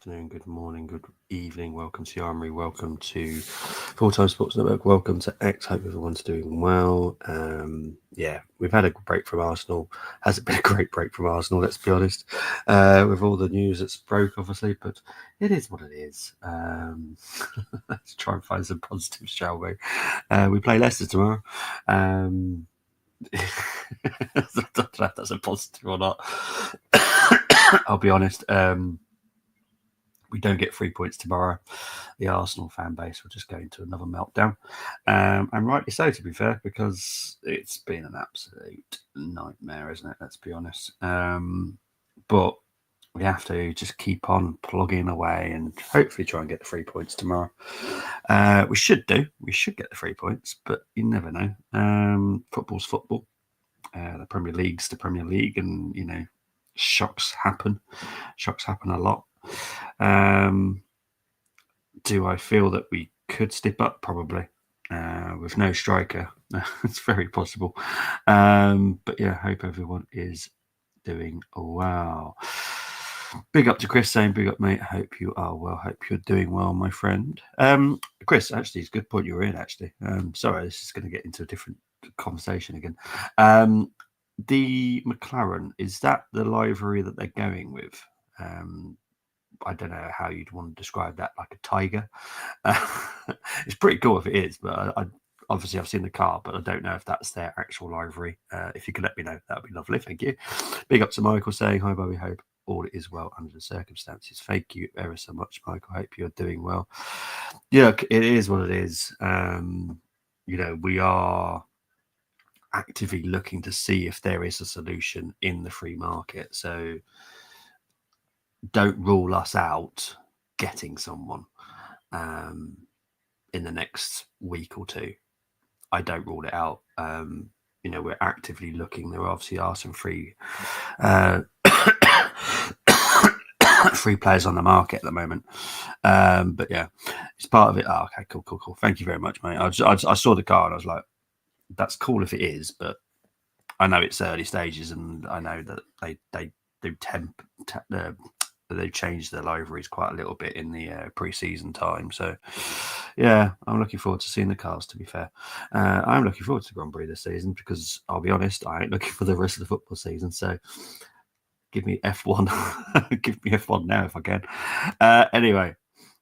afternoon, good morning, good evening. Welcome to Yarmary. Welcome to Full Time Sports Network. Welcome to X. Hope everyone's doing well. We've had a break from Arsenal. Hasn't been a great break from Arsenal, let's be honest, with all the news that's broke, obviously, but it is what it is. Let's try and find some positives, shall we? We play Leicester tomorrow. I don't know if that's a positive or not. I'll be honest. We don't get 3 points tomorrow. The Arsenal fan base will just go into another meltdown. And rightly so, to be fair, because it's been an absolute nightmare, isn't it? Let's be honest. But we have to just keep on plugging away and hopefully try and get the 3 points tomorrow. We should do. We should get the 3 points, but you never know. Football's football. The Premier League's the Premier League, and, shocks happen. Shocks happen a lot. Do I feel that we could step up? Probably. With no striker, it's very possible. But yeah, hope everyone is doing well. Big up to Chris saying, big up, mate. Hope you are well. Hope you're doing well, my friend. Chris, actually, it's a good point you were in, actually. Sorry, this is going to get into a different conversation again. The McLaren, is that the livery that they're going with? I don't know how you'd want to describe that, like a tiger. It's pretty cool if it is, but obviously I've seen the car, but I don't know if that's their actual livery. If you could let me know, that would be lovely. Thank you. Big up to Michael saying, hi, Bobby. Hope all is well under the circumstances. Thank you ever so much, Michael. Hope you're doing well. Yeah, it is what it is. We are actively looking to see if there is a solution in the free market. So don't rule us out getting someone in the next week or two. I don't rule it out. We're actively looking. There obviously are some free free players on the market at the moment. But yeah, it's part of it. Oh, okay, cool. Thank you very much, mate. I saw the car and I was like, that's cool if it is, but I know it's early stages, and I know that they do they've changed their liveries quite a little bit in the pre-season time. So, yeah, I'm looking forward to seeing the cars, to be fair. I'm looking forward to Grand Prix this season because, I'll be honest, I ain't looking for the rest of the football season. So, give me F1. Give me F1 now if I can. Anyway,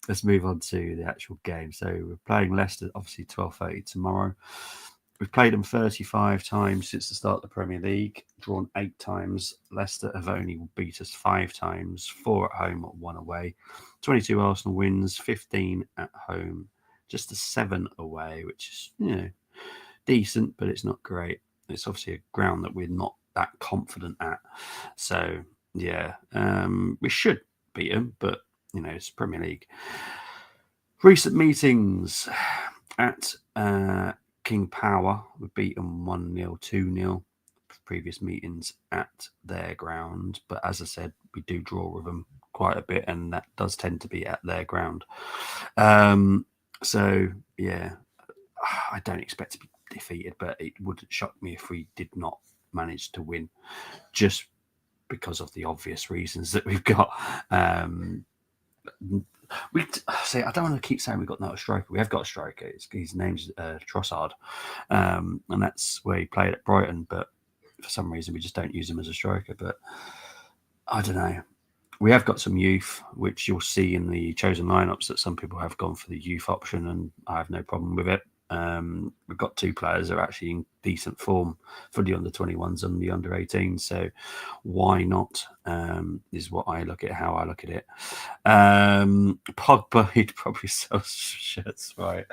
let's move on to the actual game. So, we're playing Leicester, obviously, 12:30 tomorrow. We've played them 35 times since the start of the Premier League, drawn 8 times. Leicester have only beat us 5 times, 4 at home, 1 away. 22 Arsenal wins, 15 at home, just a 7 away, which is, decent, but it's not great. It's obviously a ground that we're not that confident at. So, yeah, we should beat them, but, it's Premier League. Recent meetings at King Power, we beat them 1-0, 2-0. Previous meetings at their ground, but as I said, we do draw with them quite a bit, and that does tend to be at their ground. So yeah, I don't expect to be defeated, but it wouldn't shock me if we did not manage to win, just because of the obvious reasons that we've got. I don't want to keep saying we've got no striker. We have got a striker. His name's Trossard, and that's where he played at Brighton. But for some reason, we just don't use him as a striker. But I don't know. We have got some youth, which you'll see in the chosen lineups that some people have gone for the youth option, and I have no problem with it. We've got 2 players that are actually in decent form for the under-21s and the under-18s, so why not, is what I look at, how I look at it. Pogba, he'd probably sell shirts, right?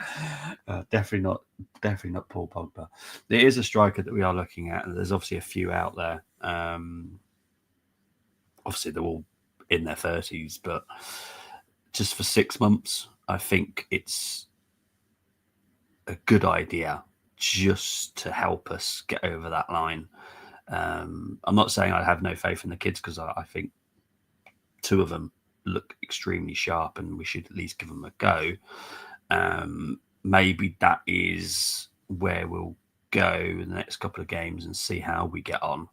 Definitely not Paul Pogba. There is a striker that we are looking at, and there's obviously a few out there. Obviously, they're all in their 30s, but just for 6 months, I think it's a good idea just to help us get over that line. I'm not saying I have no faith in the kids, because I think 2 of them look extremely sharp and we should at least give them a go. Maybe that is where we'll go in the next couple of games and see how we get on.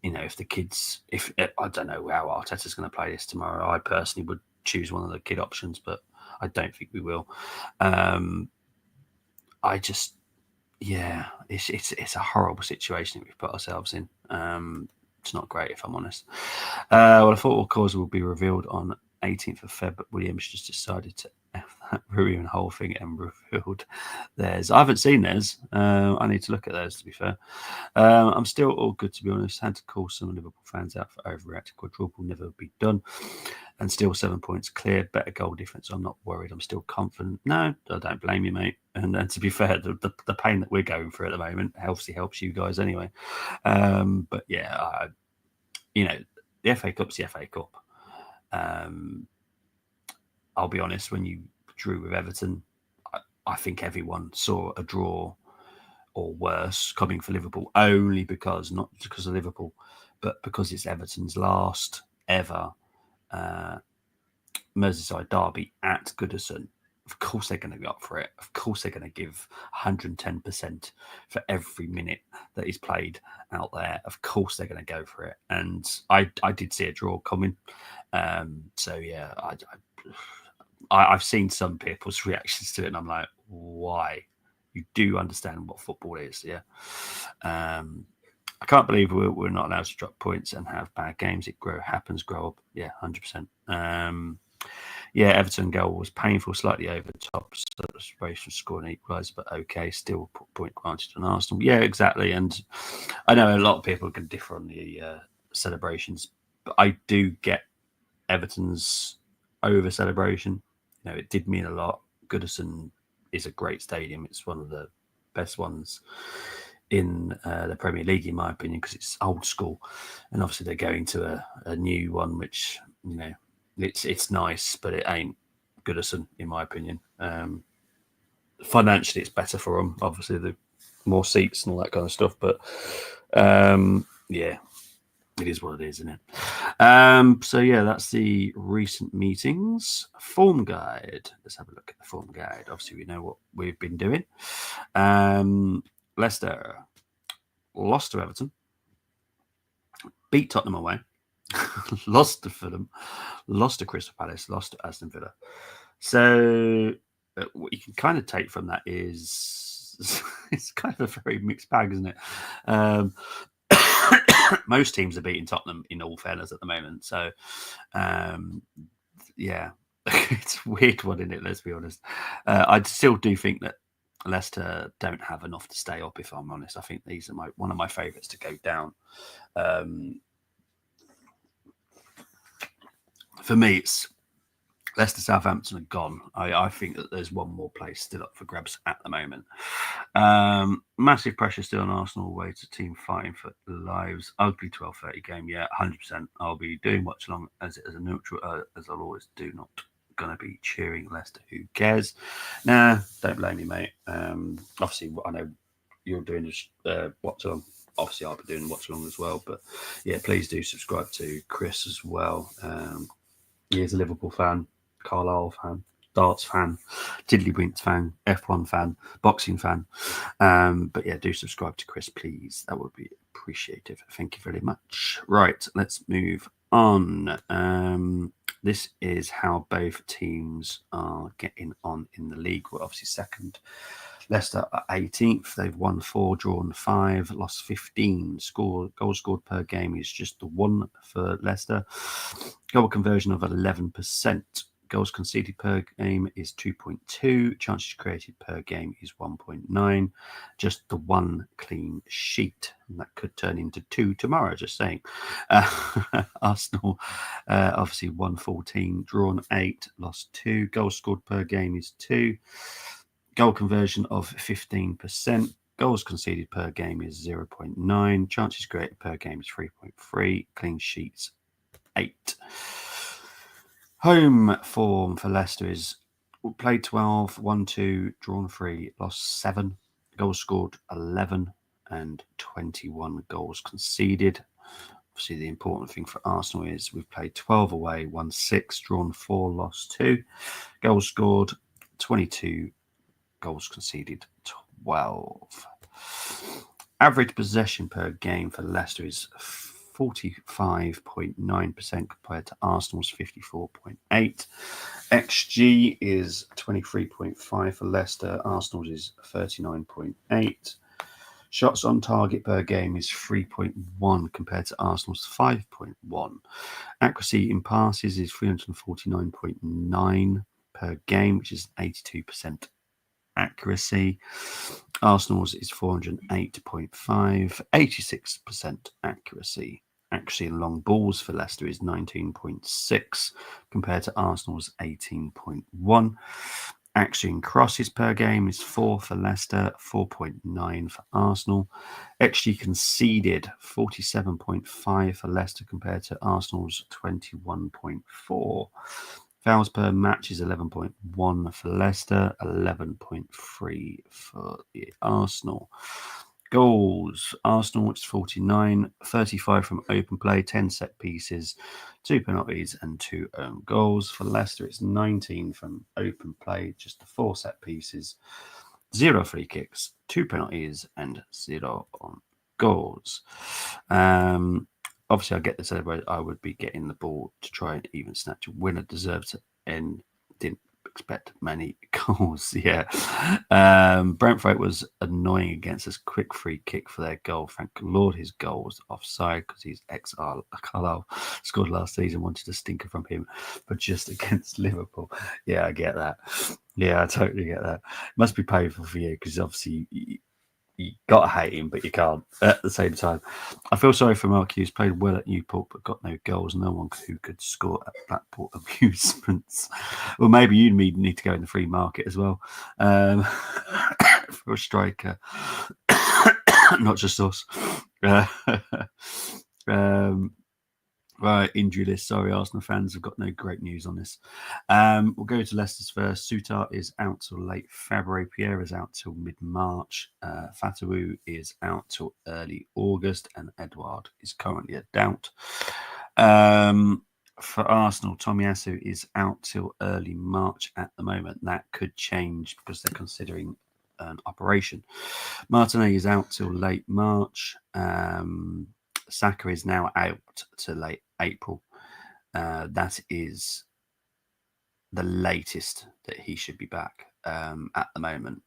if the kids, if I don't know how Arteta's going to play this tomorrow, I personally would choose one of the kid options, but I don't think we will. I just, yeah, it's a horrible situation that we've put ourselves in. It's not great, if I'm honest. Well, the football cause will be revealed on 18th of Feb, but Williams just decided to F that Rui and whole thing and revealed theirs. I haven't seen theirs. I need to look at those, to be fair. I'm still all good, to be honest. Had to call some Liverpool fans out for overreacting. Quadruple never be done. And still 7 points clear. Better goal difference. I'm not worried. I'm still confident. No, I don't blame you, mate. And to be fair, the pain that we're going through at the moment obviously helps you guys anyway. But yeah, the FA Cup's the FA Cup. I'll be honest, when you drew with Everton, I think everyone saw a draw or worse coming for Liverpool, only because, not because of Liverpool, but because it's Everton's last ever Merseyside derby at Goodison. Of course they're going to go up for it. Of course they're going to give 110% for every minute that is played out there. Of course they're going to go for it. And I did see a draw coming. So yeah, I've seen some people's reactions to it, and I'm like, why? You do understand what football is, yeah? I can't believe we're not allowed to drop points and have bad games. It happens, grow up. Yeah, 100%. Yeah, Everton goal was painful, slightly over the top. Celebration score and equaliser, but okay, still point granted on Arsenal. Yeah, exactly. And I know a lot of people can differ on the celebrations, but I do get Everton's over celebration. It did mean a lot. Goodison is a great stadium. It's one of the best ones in the Premier League, in my opinion, because it's old school. And obviously they're going to a new one, which, it's nice, but it ain't Goodison, in my opinion. Financially, it's better for them. Obviously, the more seats and all that kind of stuff. But yeah, it is what it is, isn't it? So yeah, that's the recent meetings. Form guide. Let's have a look at the form guide. Obviously, we know what we've been doing. Leicester lost to Everton, beat Tottenham away, lost to Fulham, lost to Crystal Palace, lost to Aston Villa. So what you can kind of take from that is it's kind of a very mixed bag, isn't it? Most teams are beating Tottenham, in all fairness, at the moment. So, yeah, it's a weird one, isn't it? Let's be honest. I still do think that Leicester don't have enough to stay up, if I'm honest. I think these are one of my favourites to go down. For me, it's Leicester, Southampton are gone. I think that there's one more place still up for grabs at the moment. Massive pressure still on Arsenal away to team fighting for lives. Ugly 12:30 game. Yeah, 100%. I'll be doing watch along as a neutral, as I'll always do. Not going to be cheering Leicester. Who cares? Nah, don't blame me, mate. Obviously, I know you're doing watch along. Obviously, I'll be doing watch along as well. But yeah, please do subscribe to Chris as well. He is a Liverpool fan, Carlisle fan, darts fan, Tiddlywinks fan, F1 fan, boxing fan. But yeah, do subscribe to Chris, please. That would be appreciative. Thank you very much. Right, let's move on. This is how both teams are getting on in the league. We're obviously second. Leicester are 18th. They've won 4, drawn 5, lost 15. Goals scored per game is just the 1 for Leicester. Goal conversion of 11%. Goals conceded per game is 2.2. Chances created per game is 1.9. Just the 1 clean sheet. And that could turn into 2 tomorrow, just saying. Arsenal obviously won 14, drawn 8, lost 2. Goals scored per game is 2. Goal conversion of 15%. Goals conceded per game is 0.9. Chances created per game is 3.3. Clean sheets 8. Home form for Leicester is played 12, won 2, drawn 3, lost 7. Goals scored 11 and 21 goals conceded. Obviously, the important thing for Arsenal is we've played 12 away, won 6, drawn 4, lost 2. Goals scored 22. Goals conceded 12. Average possession per game for Leicester is 45.9% compared to Arsenal's 54.8%. XG is 23.5 for Leicester. Arsenal's is 39.8. Shots on target per game is 3.1 compared to Arsenal's 5.1. Accuracy in passes is 349.9 per game, which is 82% accuracy. Arsenal's is 408.5, 86% accuracy. Accuracy in long balls for Leicester is 19.6 compared to Arsenal's 18.1. Accuracy in crosses per game is 4 for Leicester, 4.9 for Arsenal. XG conceded 47.5 for Leicester compared to Arsenal's 21.4. Fouls per match is 11.1 for Leicester, 11.3 for the Arsenal. Goals. Arsenal, it's 49, 35 from open play, 10 set pieces, 2 penalties and 2 own goals. For Leicester, it's 19 from open play, just the 4 set pieces, 0 free kicks, 2 penalties and 0 on goals. Obviously, I get this. I would be getting the ball to try and even snatch a winner. Deserved to end. Didn't expect many goals. Yeah. Brentford was annoying against us. Quick free kick for their goal. Thank Lord his goal was offside because he's Carlisle scored last season. Wanted a stinker from him, but just against Liverpool. Yeah, I get that. Yeah, I totally get that. It must be painful for you because obviously you got to hate him, but you can't at the same time. I feel sorry for Mark Hughes. Played well at Newport, but got no goals. No one who could score at Blackpool Amusements. Well, maybe you need to go in the free market as well for a striker, not just us. Right, injury list. Sorry, Arsenal fans have got no great news on this. We'll go to Leicester's first. Souttar is out till late February. Pierre is out till mid-March. Fatawu is out till early August. And Edouard is currently a doubt. For Arsenal, Tomiyasu is out till early March at the moment. That could change because they're considering an operation. Martinez is out till late March. Saka is now out to late April. That is the latest that he should be back at the moment.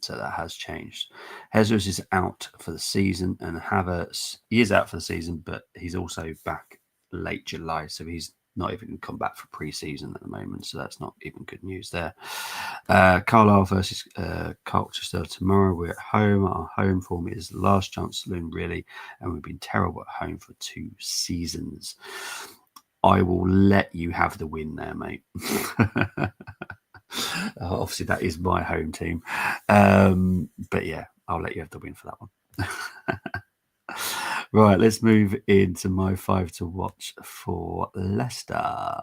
So that has changed. Jesus is out for the season, and Havertz, he is out for the season, but he's also back late July. So he's not even come back for pre-season at the moment. So that's not even good news there. Carlisle versus Colchester tomorrow. We're at home. Our home form is last chance saloon, really, and we've been terrible at home for 2 seasons. I will let you have the win there, mate. Obviously, that is my home team. But yeah, I'll let you have the win for that one. Right, let's move into my 5 to watch for Leicester.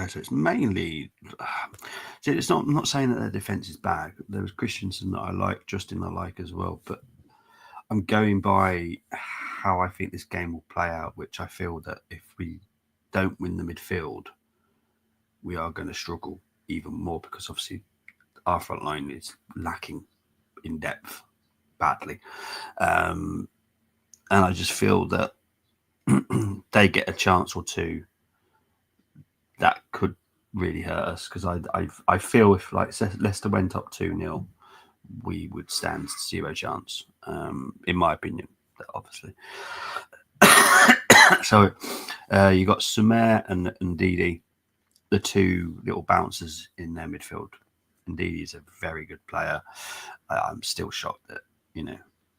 So it's mainly, it's not. I'm not saying that their defense is bad. There was Christensen that I like, Justin I like as well, but I'm going by how I think this game will play out, which I feel that if we don't win the midfield, we are going to struggle even more because obviously our front line is lacking in depth badly, and I just feel that they get a chance or two that could really hurt us because I feel if like Leicester went up 2-0, we would stand 0 chance, in my opinion, obviously. So you got Sumer and Ndidi, the 2 little bouncers in their midfield. Ndidi is a very good player. I'm still shocked that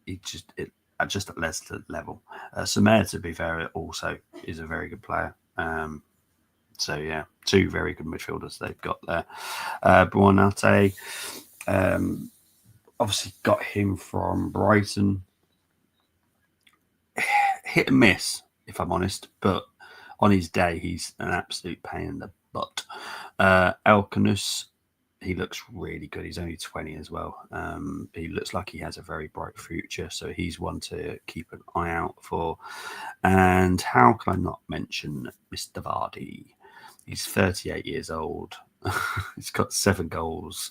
he just at Leicester level. Sumer, to be fair, also is a very good player. So yeah, 2 very good midfielders they've got there. Buonate, obviously got him from Brighton. Hit and miss, if I'm honest, but on his day, he's an absolute pain in the butt. Elkanus, he looks really good. He's only 20 as well. He looks like he has a very bright future, so he's one to keep an eye out for. And how can I not mention Mr. Vardy? He's 38 years old. He's got 7 goals.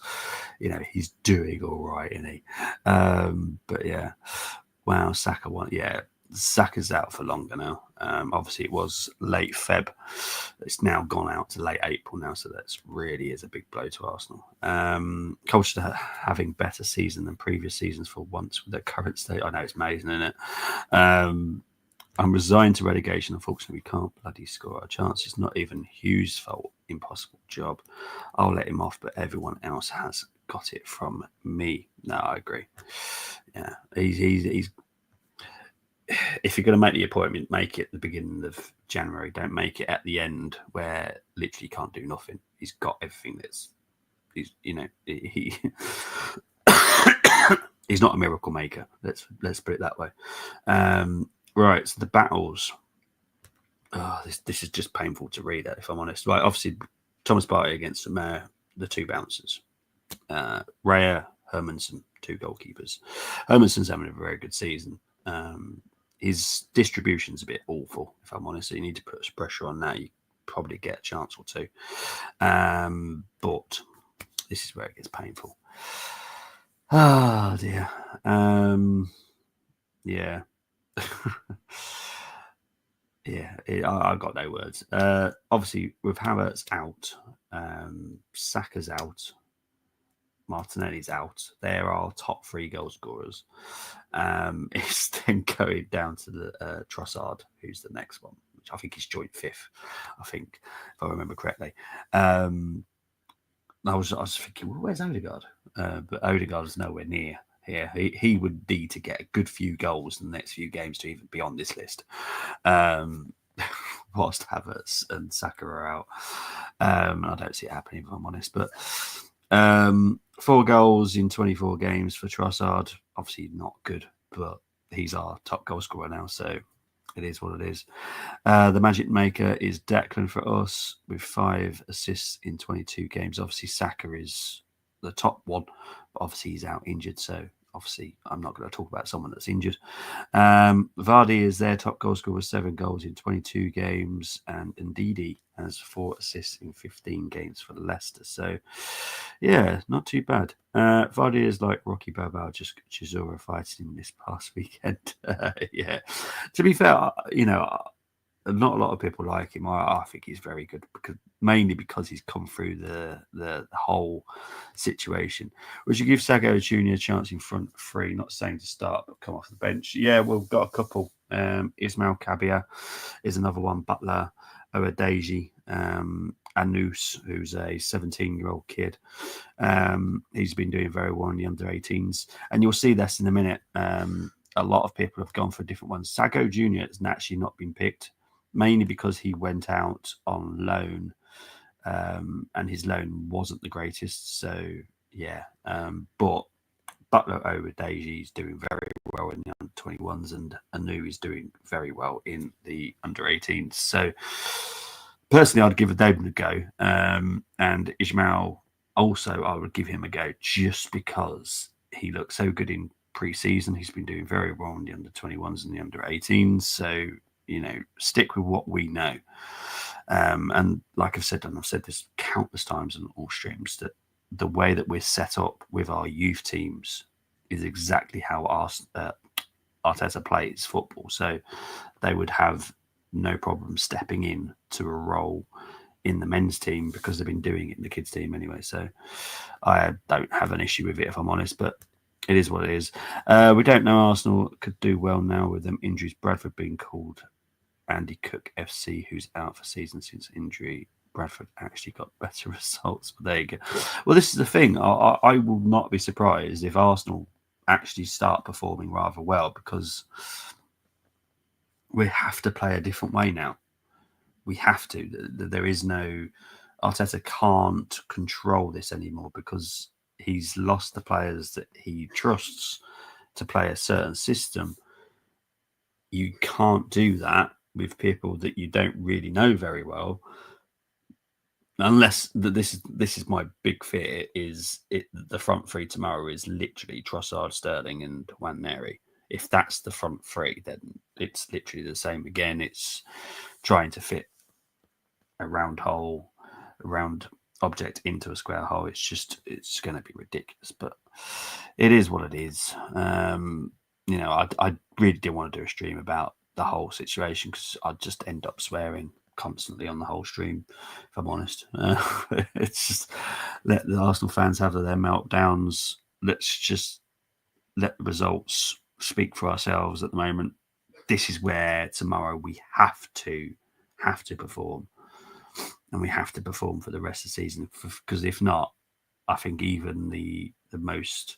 He's doing all right, isn't he? But yeah, wow, Saka won. Yeah, Saka's out for longer now. Obviously, it was late Feb. It's now gone out to late April now, so that's really is a big blow to Arsenal. Culture having better season than previous seasons for once with their current state. I know it's amazing, isn't it? I'm resigned to relegation. Unfortunately, we can't bloody score our chances. Not even Hughes' fault. Impossible job. I'll let him off, but everyone else has got it from me. No, I agree. Yeah, he's if you're going to make the appointment, make it at the beginning of January. Don't make it at the end where literally you can't do nothing. He's got everything he's he's not a miracle maker. Let's put it that way. Right, so the battles. Oh, this is just painful to read, if I'm honest. Right, obviously, Thomas Partey against the 2 bouncers. Raya, Hermansen, 2 goalkeepers. Hermansen's having a very good season. His distribution's a bit awful, if I'm honest. So you need to put some pressure on that. You probably get a chance or 2. But this is where it gets painful. Oh, dear. Yeah. Yeah, I got no words. Obviously, with Havertz out, Saka's out, Martinelli's out. They're our top 3 goal scorers. It's then going down to the Trossard, who's the next one, which I think is joint 5th. I think, if I remember correctly. I was thinking, well, where's Odegaard? But Odegaard is nowhere near here. He would need to get a good few goals in the next few games to even be on this list. Whilst Havertz and Saka are out. I don't see it happening, if I'm honest. But 4 goals in 24 games for Trossard. Obviously not good, but he's our top goal scorer now, so it is what it is. The magic maker is Declan for us with 5 assists in 22 games. Obviously, Saka is the top one, but obviously he's out injured, so obviously I'm not going to talk about someone that's injured. Vardy is their top goal scorer with 7 goals in 22 games, and Ndidi has 4 assists in 15 games for Leicester. So, yeah, not too bad. Vardy is like Rocky Balboa, just Chisora fighting him this past weekend. Yeah, to be fair, not a lot of people like him. I think he's very good mainly because he's come through the whole situation. Would you give Sago Jr. a chance in front 3? Not saying to start, but come off the bench. Yeah, we've got a couple. Ismail Kabia is another one. Butler, Oadeji, Anus, who's a 17-year-old kid. He's been doing very well in the under-18s. And you'll see this in a minute. A lot of people have gone for different ones. Sago Jr. has actually not been picked, mainly because he went out on loan, and his loan wasn't the greatest. So, yeah. But Butler Obadeji is doing very well in the under-21s, and Anu is doing very well in the under-18s. So, personally, I'd give David a go. And Ismail, also, I would give him a go just because he looks so good in pre-season. He's been doing very well in the under-21s and the under-18s. So, stick with what we know. And like I've said, and I've said this countless times on all streams, that the way that we're set up with our youth teams is exactly how Arteta plays football. So they would have no problem stepping in to a role in the men's team because they've been doing it in the kids' team anyway. So I don't have an issue with it, if I'm honest, but it is what it is. We don't know Arsenal could do well now with them injuries. Bradford being called Andy Cook FC, who's out for season since injury. Bradford actually got better results. But there you go. Well, this is the thing. I will not be surprised if Arsenal actually start performing rather well, because we have to play a different way now. We have to. There is no... Arteta can't control this anymore because he's lost the players that he trusts to play a certain system. You can't do that with people that you don't really know very well. Unless this is my big fear is the front three tomorrow is literally Trossard, Sterling, and Nwaneri. If that's the front three, then it's literally the same again. It's trying to fit a round object into a square hole. It's going to be ridiculous, but it is what it is. I really didn't want to do a stream about the whole situation because I'd just end up swearing constantly on the whole stream, if I'm honest. It's just let the Arsenal fans have their meltdowns. Let's just let the results speak for ourselves at the moment. This is where tomorrow we have to perform, and we have to perform for the rest of the season, because if not, I think even the most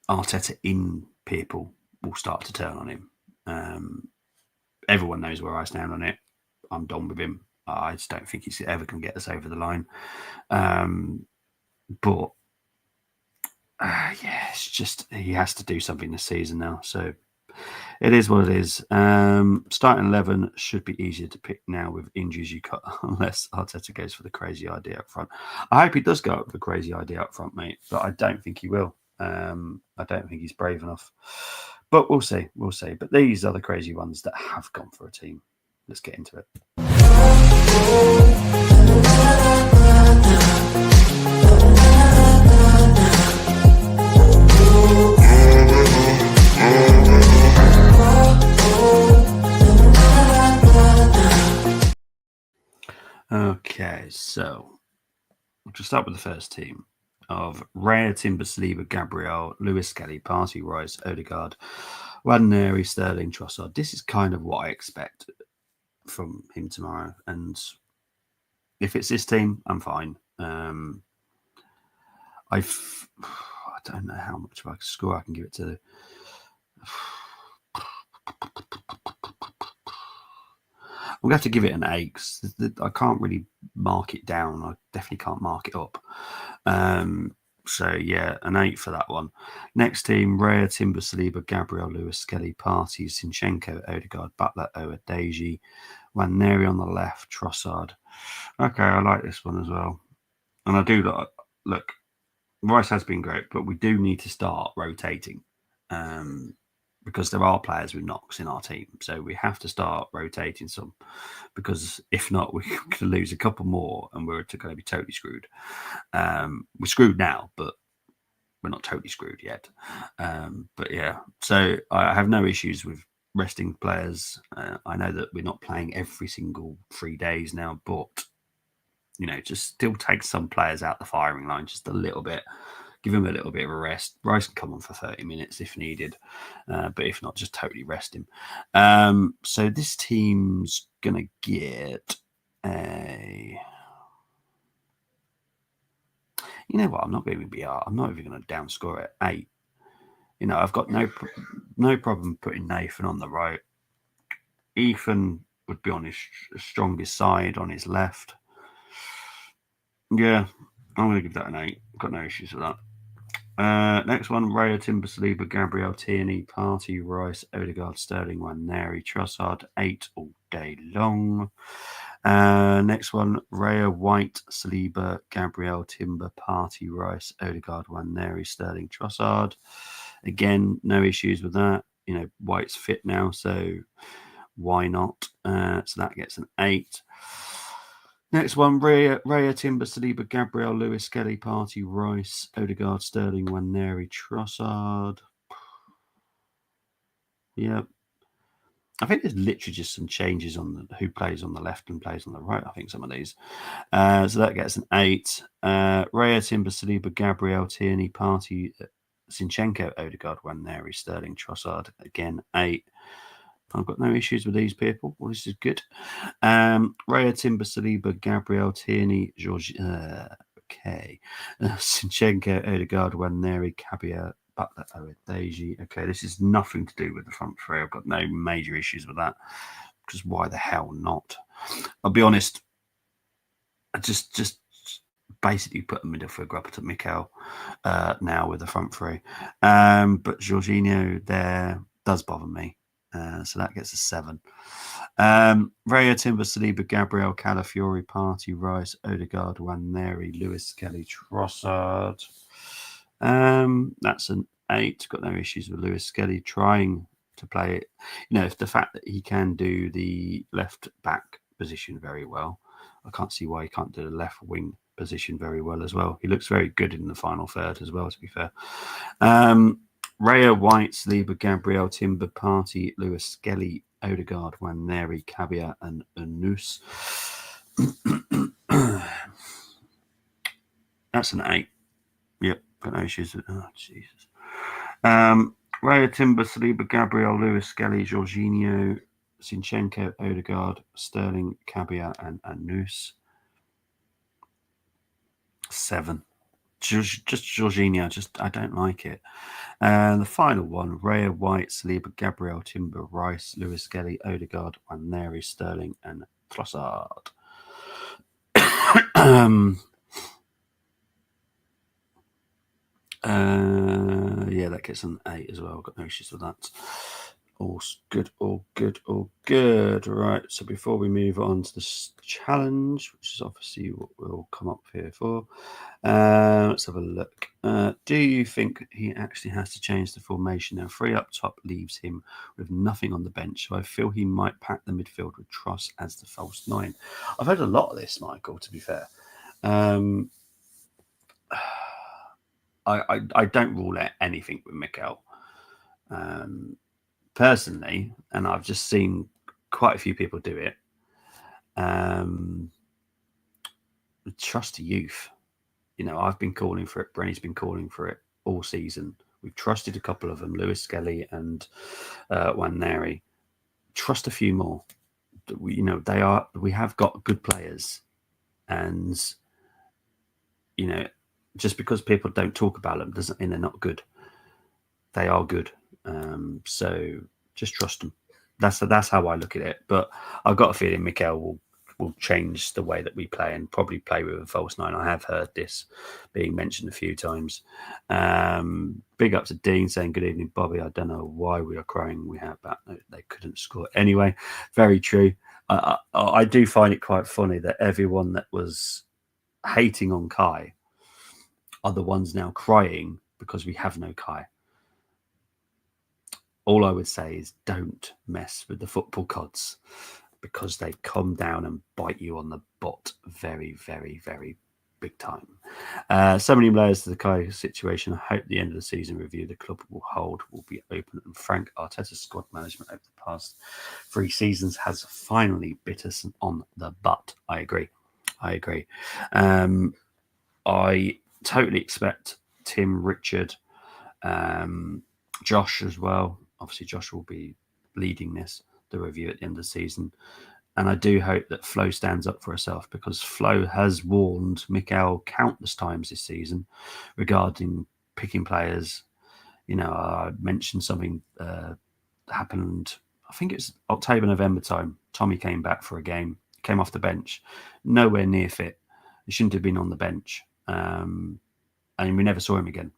Arteta in people will start to turn on him. Everyone knows where I stand on it. I'm done with him. I just don't think he's ever going to get us over the line. But it's just he has to do something this season now. So it is what it is. Starting 11 should be easier to pick now with injuries you got, unless Arteta goes for the crazy idea up front. I hope he does go up with the crazy idea up front, mate, but I don't think he will. I don't think he's brave enough. But we'll see. We'll see. But these are the crazy ones that have gone for a team. Let's get into it. Okay, so we'll just start with the first team of Raya, Timber, Saliba, Gabriel, Lewis, Kelly, Partey, Rice, Odegaard, Nwaneri, Sterling, Trossard. This is kind of what I expect from him tomorrow, and if it's this team, I'm fine. I don't know how much of a score I can give it to. I'm going to have to give it an 8 because I can't really mark it down. I definitely can't mark it up. So, yeah, an 8 for that one. Next team, Raya, Timber, Saliba, Gabriel, Lewis, Skelly, Partey, Zinchenko, Odegaard, Butler, Owadeji, Nwaneri on the left, Trossard. Okay, I like this one as well. And I do look, Rice has been great, but we do need to start rotating. Because there are players with knocks in our team. So we have to start rotating some, because if not, we're going to lose a couple more and we're going to be totally screwed. We're screwed now, but we're not totally screwed yet. But yeah, so I have no issues with resting players. I know that we're not playing every single 3 days now, but, just still take some players out the firing line just a little bit. Give him a little bit of a rest. Rice can come on for 30 minutes if needed. But if not, just totally rest him. So this team's going to get a... You know what? I'm not even going to downscore it. 8. I've got no problem putting Nathan on the right. Ethan would be on his strongest side on his left. Yeah, I'm going to give that an 8. Got no issues with that. Next one, Raya, Timber, Saliba, Gabriel, Tierney, Partey, Rice, Odegaard, Sterling, Nwaneri, Trossard, 8 all day long. Next one, Raya, White, Saliba, Gabriel, Timber, Partey, Rice, Odegaard, Nwaneri, Sterling, Trossard. Again, no issues with that. White's fit now, so why not? So that gets an 8. Next one, Raya, Timber, Saliba, Gabriel, Lewis, Kelly, Partey, Rice, Odegaard, Sterling, Nwaneri, Trossard. Yeah. I think there's literally just some changes on who plays on the left and plays on the right, I think, some of these. So that gets an 8. Raya, Timber, Saliba, Gabriel, Tierney, Partey, Zinchenko, Odegaard, Nwaneri, Sterling, Trossard. Again, 8. I've got no issues with these people. Well, this is good. Raya, Timber, Saliba, Gabriel, Tierney, George. Okay. Zinchenko, Odegaard, Nwaneri, Cabia, Butler, Owadeji. Okay, this is nothing to do with the front three. I've got no major issues with that, because why the hell not? I'll be honest. I just basically put a midfielder up to Mikel now with the front three. But Jorginho there does bother me. So that gets a 7. Raya, Timber, Saliba, Gabriel, Calafiori, Partey, Rice, Odegaard, Waneri, Lewis, Kelly, Trossard. That's an 8. Got no issues with Lewis Kelly trying to play it. If the fact that he can do the left back position very well, I can't see why he can't do the left wing position very well as well. He looks very good in the final third as well, to be fair. Raya, White, Saliba, Gabriel, Timber, Partey, Lewis Skelly, Odegaard, Waneri, Cabia, and Anus. That's an 8. Yep, got no issues. Oh, Jesus. Raya, Timber, Saliba, Gabriel, Lewis Skelly, Jorginho, Zinchenko, Odegaard, Sterling, Cabia, and Anus. 7. Just Jorginho, I don't like it. The final one, Raya, White, Saliba, Gabriel, Timber, Rice, Lewis Skelly, Odegaard, Waneri, Sterling, and Trossard. Yeah, that gets an 8 as well. Got no issues with that. All good, all good, all good. Right, so before we move on to this challenge, which is obviously what we'll come up here for, let's have a look. Do you think he actually has to change the formation now? 3 up top leaves him with nothing on the bench, so I feel he might pack the midfield with Truss as the false 9. I've heard a lot of this, Michael, to be fair. I don't rule out anything with Mikel. Personally, and I've just seen quite a few people do it. Trust the youth. I've been calling for it. Brenny's been calling for it all season. We've trusted a couple of them, Lewis Skelly and Waneri. Trust a few more. We have got good players, and just because people don't talk about them doesn't mean they're not good. They are good. So just trust them. That's how I look at it. But I've got a feeling Mikel will change the way that we play and probably play with a false 9. I have heard this being mentioned a few times. Big up to Dean saying, good evening, Bobby. I don't know why we are crying. We have that. They couldn't score. Anyway, very true. I do find it quite funny that everyone that was hating on Kai are the ones now crying because we have no Kai. All I would say is don't mess with the football gods, because they come down and bite you on the butt very, very, very big time. So many layers to the Kai situation. I hope the end of the season review the club will hold will be open and frank. Arteta's squad management over the past 3 seasons has finally bit us on the butt. I agree. I totally expect Tim, Richard, Josh as well. Obviously, Josh will be leading the review at the end of the season. And I do hope that Flo stands up for herself, because Flo has warned Mikel countless times this season regarding picking players. I mentioned something happened, I think it was October, November time. Tommy came back for a game, came off the bench, nowhere near fit. He shouldn't have been on the bench. And we never saw him again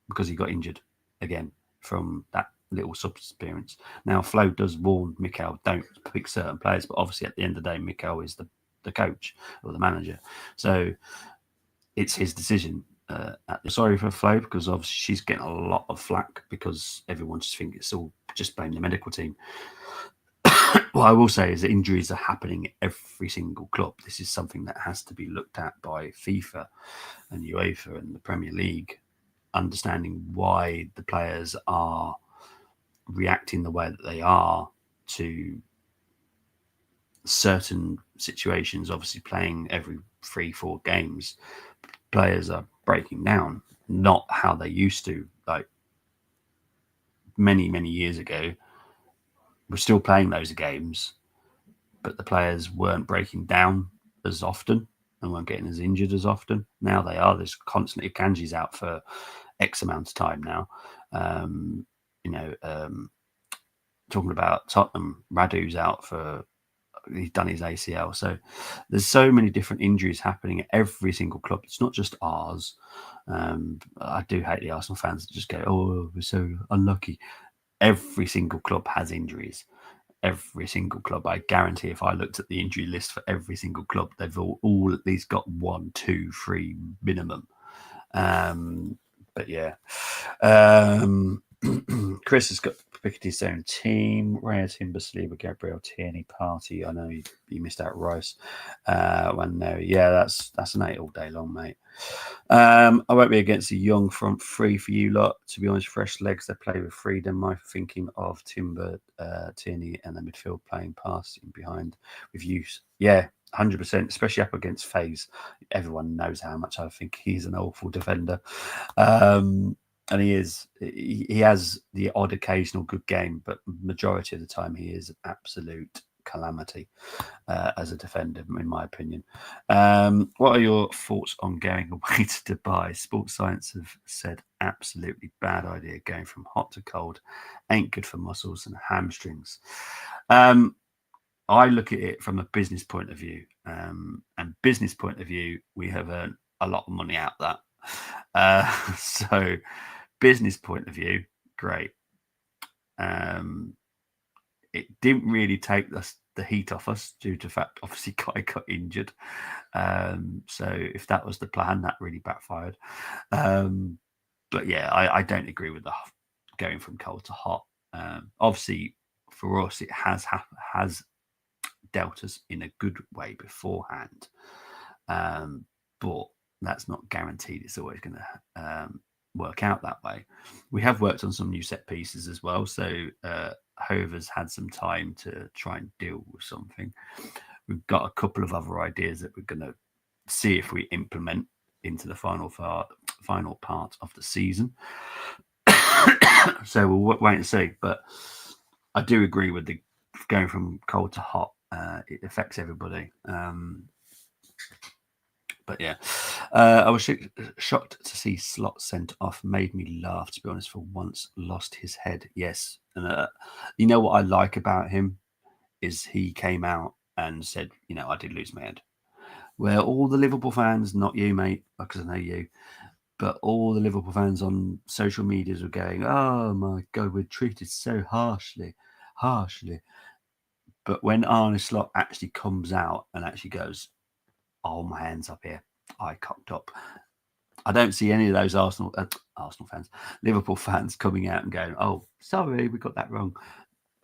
because he got injured again from that little sub-experience. Now, Flo does warn Mikel, don't pick certain players, but obviously at the end of the day, Mikel is the coach or the manager. So it's his decision. Sorry for Flo, because obviously she's getting a lot of flack because everyone just thinks it's all just blame the medical team. What I will say is that injuries are happening at every single club. This is something that has to be looked at by FIFA and UEFA and the Premier League, understanding why the players are reacting the way that they are to certain situations. Obviously, playing every 3-4 games, players are breaking down, not how they used to. Like many years ago, we're still playing those games, but the players weren't breaking down as often and weren't getting as injured as often. Now they are. There's constantly Kanji's out for X amount of time now. Talking about Tottenham, Radu's out for, he's done his ACL. So there's so many different injuries happening at every single club. It's not just ours. I do hate the Arsenal fans that just go, oh, we're so unlucky. every single club has injuries. Every single club, I guarantee, if I looked at the injury list for every single club, they've all at least got 1, 2, 3 minimum. But yeah, Chris has got picked his own team. Raya, Timber, Saliba, Gabriel, Tierney, Party. I know you missed out Rice. Yeah, that's an 8 all day long, mate. I won't be against a young front three for you lot. To be honest, fresh legs, they play with freedom. I'm thinking of Timber, Tierney, and the midfield playing passing behind with use. Yeah, 100%, especially up against FaZe. Everyone knows how much I think he's an awful defender. And he is. He has the odd occasional good game, but majority of the time he is an absolute calamity as a defender, in my opinion. What are your thoughts on going away to Dubai? Sports Science have said absolutely bad idea. Going from hot to cold ain't good for muscles and hamstrings. I look at it from a business point of view, and business point of view, we have earned a lot of money out of that. So business point of view, great. It didn't really take the heat off us due to the fact, obviously, Kai got injured. So if that was the plan, that really backfired. But yeah, I don't agree with the going from cold to hot. Obviously, for us, it has dealt us in a good way beforehand. But that's not guaranteed it's always going to work out that way. We have worked on some new set pieces as well. So Hover's had some time to try and deal with something. We've got a couple of other ideas that we're going to see if we implement into the final part of the season. So we'll wait and see. But I do agree with the going from cold to hot. It affects everybody. But yeah, I was shocked to see Slot sent off. Made me laugh, to be honest. For once, lost his head. Yes, and you know what I like about him is he came out and said, I did lose my head. Where all the Liverpool fans, not you, mate, because I know you, but all the Liverpool fans on social medias were going, "Oh my God, we're treated so harshly." But when Arne Slot actually comes out and actually goes, "Oh, my hands up here, I cocked up," I don't see any of those Arsenal fans, Liverpool fans coming out and going, "Oh, sorry, we got that wrong."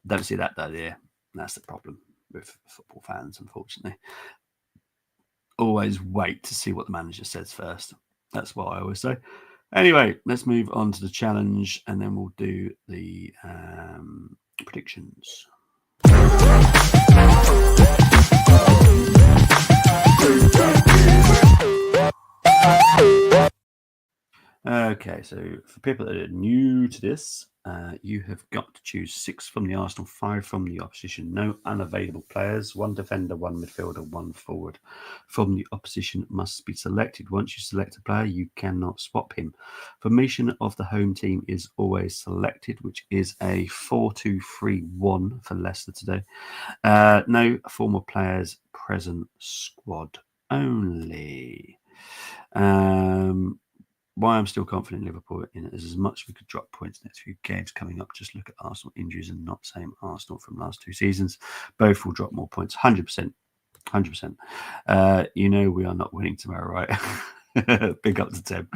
Don't see that though. Yeah, that's the problem with football fans, unfortunately. Always wait to see what the manager says first. That's what I always say. Anyway, let's move on to the challenge, and then we'll do the predictions. Okay, so for people that are new to this, you have got to choose 6 from the Arsenal, 5 from the opposition. No unavailable players. 1 defender, 1 midfielder, 1 forward from the opposition must be selected. Once you select a player, you cannot swap him. Formation of the home team is always selected, which is a 4-2-3-1 for Leicester today. No former players present, squad only. Why I'm still confident in Liverpool in it is as much as we could drop points next few games coming up. Just look at Arsenal injuries and not same Arsenal from last 2 seasons. Both will drop more points, 100%. 100%. We are not winning tomorrow, right? Big up to Tim.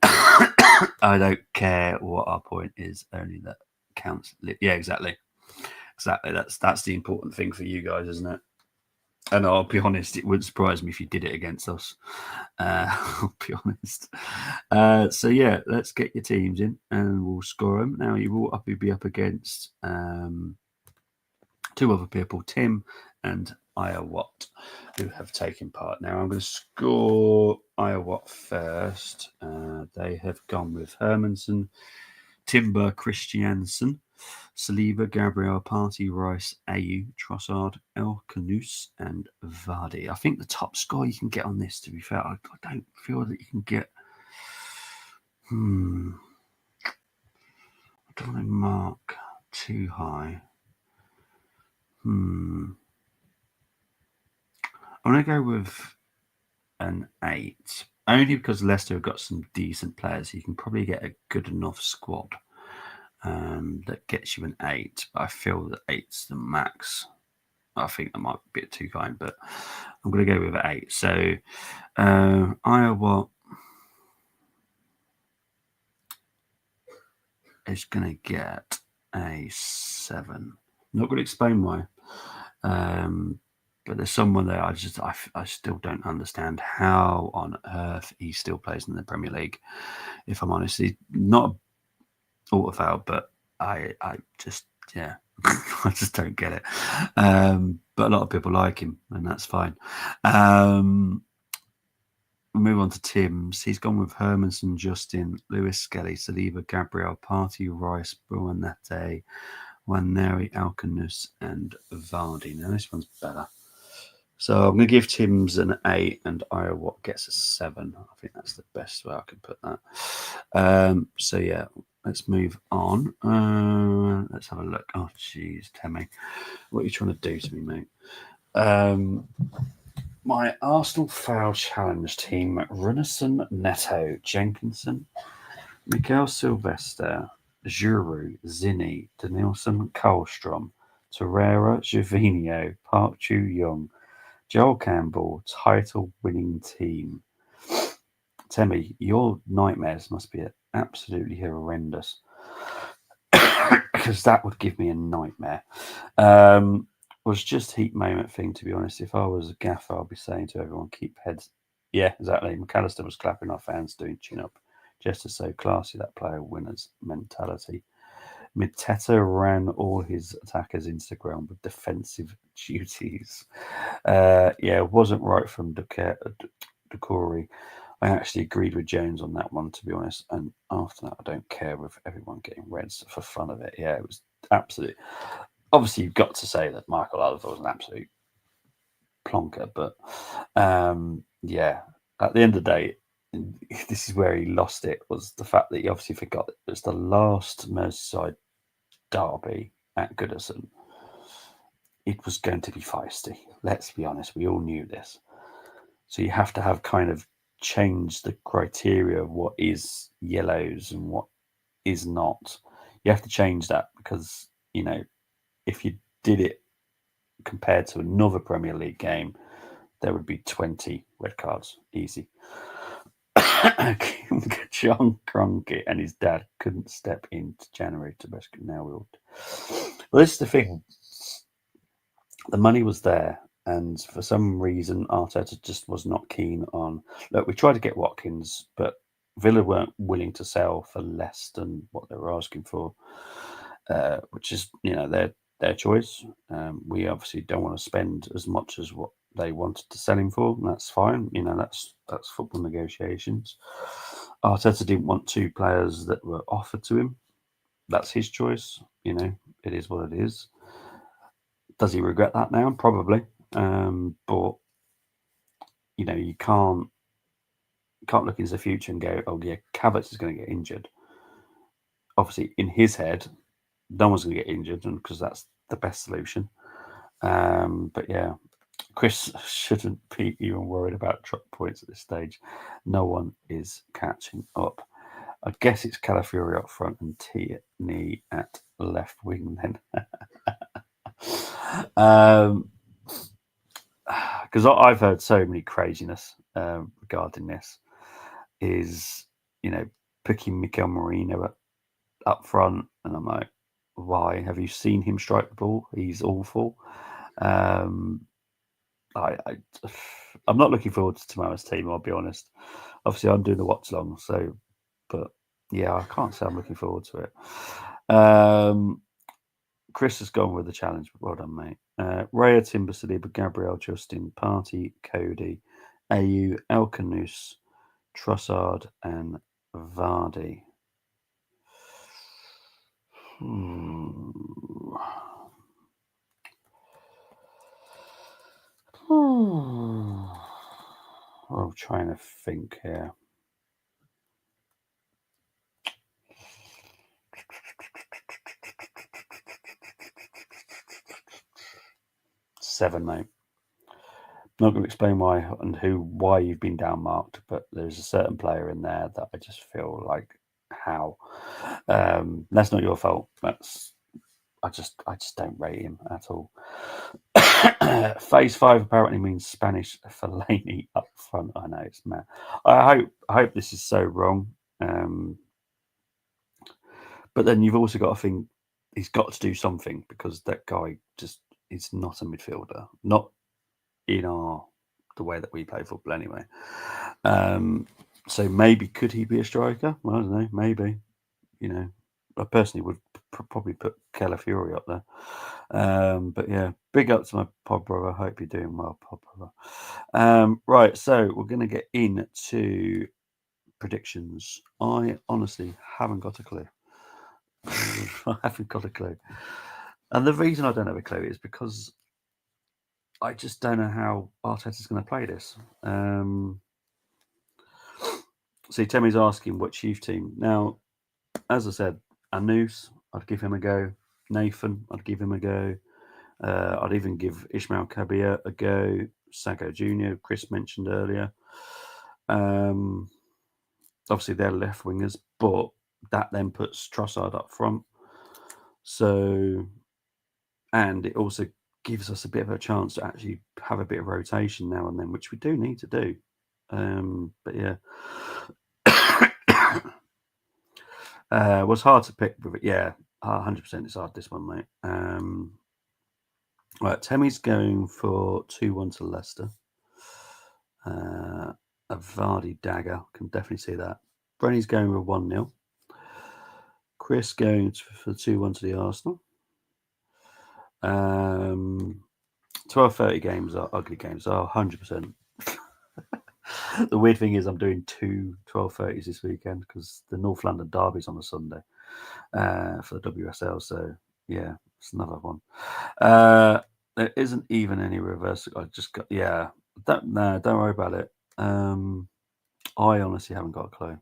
I don't care what our point is, only that counts. Yeah, exactly. That's the important thing for you guys, isn't it? And I'll be honest, it wouldn't surprise me if you did it against us. I'll be honest. So yeah, let's get your teams in and we'll score them. Now you will be up against 2 other people, Tim and Iowat, who have taken part. Now I'm going to score Iowat first. They have gone with Hermanson, Timber, Christiansen, Saliba, Gabriel, Party, Rice, Ayew, Trossard, El Canus, and Vardy. I think the top score you can get on this, to be fair, I don't feel that you can get. I don't want to mark too high. I'm going to go with an 8, only because Leicester have got some decent players. You can probably get a good enough squad. that gets you an 8, but I feel that 8's the max. I think that might be a bit too kind, but I'm going to go with an 8. So Iowa is going to get a 7. Not going to explain why, but there's someone there. I still don't understand how on earth he still plays in the Premier League. If I'm honest, he's not autofoul, but I just I just don't get it. But a lot of people like him, and that's fine. We'll move on to Tim's. He's gone with Hermanson, Justin, Lewis, Skelly, Saliba, Gabriel, Partey, Rice, Buonate, Waneri, Alcanus, and Vardy. Now this one's better. So I'm going to give Tim's an 8 and Iowa gets a 7. I think that's the best way I can put that. So yeah, let's move on. Let's have a look. Oh, jeez, Temmie, what are you trying to do to me, mate? My Arsenal foul challenge team: Runnison, Neto, Jenkinson, Mikael Sylvester, Giroud, Zinni, Danielson, Karlstrom, Torreira, Gervinho, Park Ju-young, Joel Campbell, title-winning team. Temmie, your nightmares must be absolutely horrendous because that would give me a nightmare. Was just heat moment thing, to be honest. If I was a gaffer, I'd be saying to everyone, keep heads. Yeah, exactly. McAllister was clapping our fans doing chin-up. Just as so classy, that player winner's mentality. Miteta ran all his attackers into the ground with defensive duties. Yeah, it wasn't right from Decore. I actually agreed with Jones on that one, to be honest. And after that, I don't care with everyone getting reds for fun of it. Yeah, it was absolute. Obviously, you've got to say that Michael Oliver was an absolute plonker, but yeah, at the end of the day, this is where he lost it, was the fact that he obviously forgot it was the last Merseyside derby at Goodison. It was going to be feisty. Let's be honest, we all knew this. So you have to have kind of changed the criteria of what is yellows and what is not. You have to change that because, you know, if you did it compared to another Premier League game, there would be 20 red cards, easy. John Kroenke and his dad couldn't step into January to rescue. Now we'll. Well, this is the thing. The money was there, and for some reason, Arteta just was not keen on. Look, we tried to get Watkins, but Villa weren't willing to sell for less than what they were asking for, which is, you know, their choice. We obviously don't want to spend as much as what they wanted to sell him for, and that's fine. You know, that's football negotiations. Arteta didn't want 2 players that were offered to him. That's his choice. You know, it is what it is. Does he regret that now? Probably. But you know, you can't look into the future and go, oh yeah, Havertz is going to get injured. Obviously, in his head, no one's going to get injured, and because that's the best solution. But yeah, Chris shouldn't be even worried about drop points at this stage. No one is catching up. I guess it's Calafiori up front and Tierney at left wing then. Because I've heard so many craziness regarding this, is, you know, picking Mikel Merino up front, and I'm like, why? Have you seen him strike the ball? He's awful. I'm not looking forward to tomorrow's team, I'll be honest. Obviously, I'm doing the watch long, so, but yeah, I can't say I'm looking forward to it. Chris has gone with the challenge. Well done, mate. Raya, Timber, Saliba, Gabriel, Justin, Partey, Cody, AU, Elkanus, Trossard, and Vardy. I'm trying to think here. Seven, mate. Not going to explain why and why you've been down marked, but there's a certain player in there that I just feel like how. That's not your fault. I just don't rate him at all. Phase 5 apparently means Spanish Fellaini up front. I know, it's mad. I hope this is so wrong. But then you've also got to think he's got to do something, because that guy just is not a midfielder. Not in the way that we play football anyway. So maybe could he be a striker? Well, I don't know. Maybe. I personally would probably put Calafiori up there. But yeah, big up to my pod brother. Hope you're doing well, pod brother. Right, so we're going to get into predictions. I honestly haven't got a clue. I haven't got a clue. And the reason I don't have a clue is because I just don't know how Arteta's going to play this. See, Temmy's asking which youth team. Now, as I said, Anus, I'd give him a go. Nathan, I'd give him a go. I'd even give Ismail Kabir a go. Sago Jr., Chris mentioned earlier. Obviously, they're left wingers, but that then puts Trossard up front. So, and it also gives us a bit of a chance to actually have a bit of rotation now and then, which we do need to do. But yeah. Was hard to pick with it. Yeah, 100% it's hard, this one, mate. Right, Temmy's going for 2-1 to Leicester. A Vardy dagger, can definitely see that. Brenny's going with 1-0. Chris going for 2-1 to the Arsenal. 12:30 games are ugly games. 100%. The weird thing is I'm doing 2 12:30s this weekend because the North London derby's on a Sunday for the WSL. So yeah, it's another one. There isn't even any reverse. I just got don't worry about it. I honestly haven't got a clue.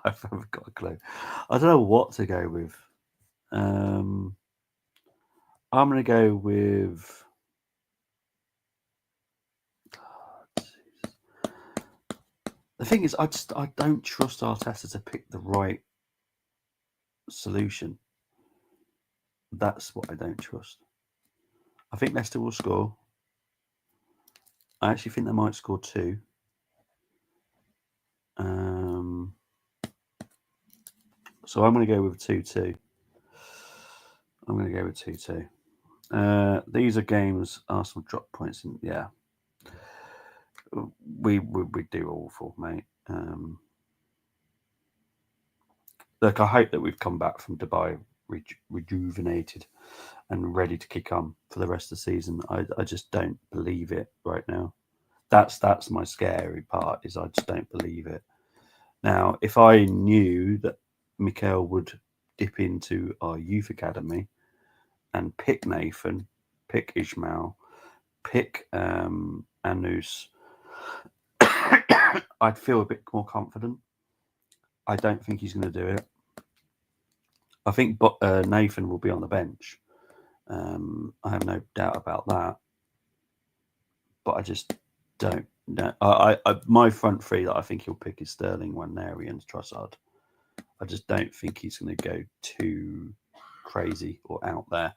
I haven't got a clue. I don't know what to go with. I'm going to go with. The thing is, I don't trust Arteta to pick the right solution. That's what I don't trust. I think Leicester will score. I actually think they might score 2. So I'm going to go with 2-2. I'm going to go with 2-2. These are games Arsenal drop points in. Yeah, we do awful, mate. Look, I hope that we've come back from Dubai rejuvenated and ready to kick on for the rest of the season. I just don't believe it right now. That's my scary part, is I just don't believe it. Now, if I knew that Mikel would dip into our youth academy and pick Nathan, pick Ishmael, pick Anus, I'd feel a bit more confident. I don't think he's going to do it. I think Nathan will be on the bench. I have no doubt about that. But I just don't know. My front three that I think he'll pick is Sterling, Nwaneri, and Trossard. I just don't think he's going to go too crazy or out there.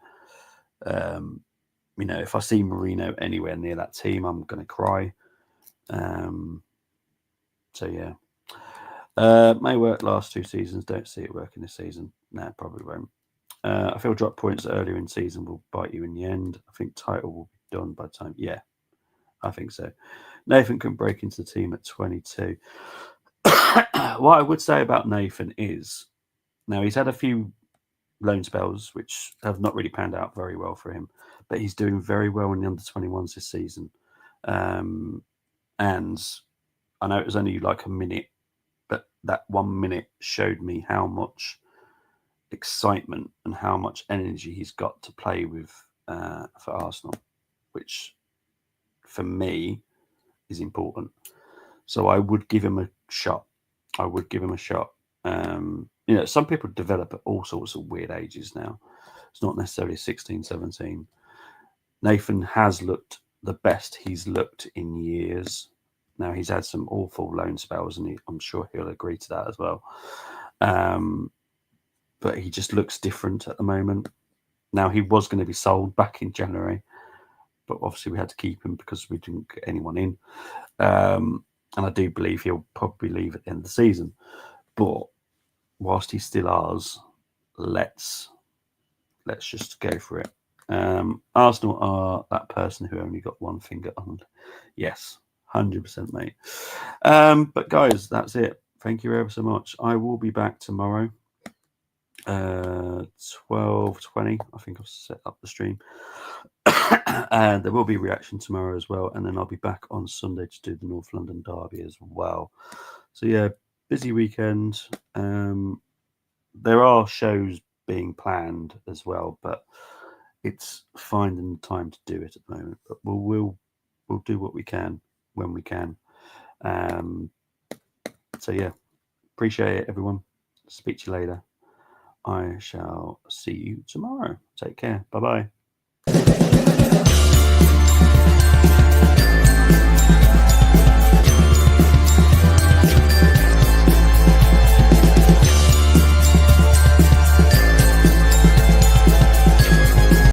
If I see Marino anywhere near that team, I'm going to cry. So yeah. May work last 2 seasons. Don't see it working this season. No, probably won't. I feel drop points earlier in season will bite you in the end. I think title will be done by the time. Yeah, I think so. Nathan can break into the team at 22. What I would say about Nathan is, now he's had a few loan spells which have not really panned out very well for him, but he's doing very well in the under-21s this season. And I know it was only like a minute, but that 1 minute showed me how much excitement and how much energy he's got to play with for Arsenal, which for me is important. So I would give him a shot. Some people develop at all sorts of weird ages now. It's not necessarily 16, 17. Nathan has looked the best he's looked in years. Now, he's had some awful loan spells, and I'm sure he'll agree to that as well. But he just looks different at the moment. Now, he was going to be sold back in January, but obviously we had to keep him because we didn't get anyone in. And I do believe he'll probably leave at the end of the season. But whilst he's still ours, let's just go for it. Arsenal are that person who only got one finger on. Yes, 100%, mate. But guys, that's it. Thank you ever so much. I will be back tomorrow. 12:20. I think I'll set up the stream. And there will be reaction tomorrow as well. And then I'll be back on Sunday to do the North London Derby as well. So yeah, busy weekend. There are shows being planned as well, but it's finding time to do it at the moment. But we'll do what we can when we can. So yeah, appreciate it, everyone. Speak to you later. I shall see you tomorrow. Take care. Bye-bye.